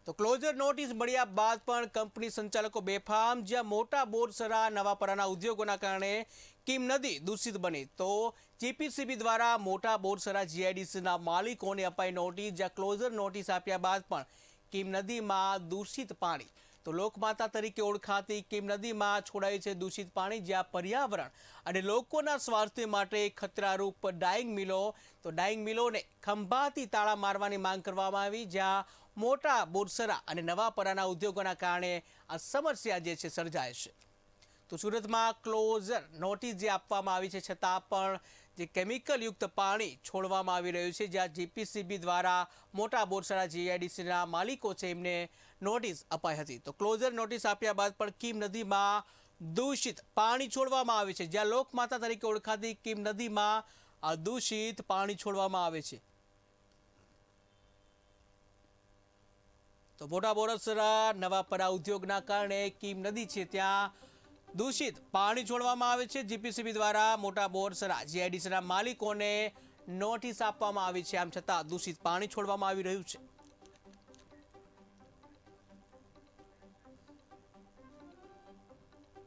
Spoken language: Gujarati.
તો ક્લોઝર નોટિસ મળ્યા બાદ પણ કંપની સંચાલકો બેફામ, જ્યાં મોટા બોરસરા નવાપરાના ઉદ્યોગોના કારણે કીમ નદી દૂષિત બની. તો જીપીસીબી દ્વારા મોટા બોરસરા જીઆઈડીસીના માલિકોને અપાઈ નોટિસ, જ્યાં ક્લોઝર નોટિસ આપ્યા બાદ પણ કીમ નદીમાં દૂષિત પાણી. તો લોકમાતા તરીકે ઓળખાતી કીમ નદીમાં છોડાય છે દૂષિત પાણી, જ્યાં પર્યાવરણ અને લોકોના સ્વાસ્થ્ય માટે ખતરારૂપ ડાઇંગ મિલો. તો ડાઇંગ મિલોને ખંભાતી તાળા મારવાની માંગ કરવામાં આવી, જ્યાં મોટા બોરસરા અને નવાપરાના ઉદ્યોગોના કારણે આ સમસ્યા જે છે સર્જાય છે. તો સુરતમાં ક્લોઝર નોટિસ જે આપવામાં આવી છે, છતાં પણ જે કેમિકલયુક્ત પાણી છોડવામાં આવી રહ્યું છે, જ્યાં જીપીસીબી દ્વારા મોટા બોરસરા જીઆઈડીસીના માલિકો છે એમને નોટિસ અપાઈ હતી. તો ક્લોઝર નોટિસ આપ્યા બાદ પણ કીમ નદીમાં દૂષિત પાણી છોડવામાં આવે છે, જ્યાં લોકમાતા તરીકે ઓળખાતી કીમ નદીમાં આ દૂષિત પાણી છોડવામાં આવે છે. તો મોટા બોરસરા નવાપરા ઉદ્યોગના કારણે કીમ નદી છે ત્યાં દૂષિત પાણી છોડવામાં આવે છે. જીપીસીબી દ્વારા મોટા બોરસરા જીઆઈડીસીના માલિકોને નોટિસ આપવામાં આવી છે, આમ છતાં દૂષિત પાણી છોડવામાં આવી રહ્યું છે.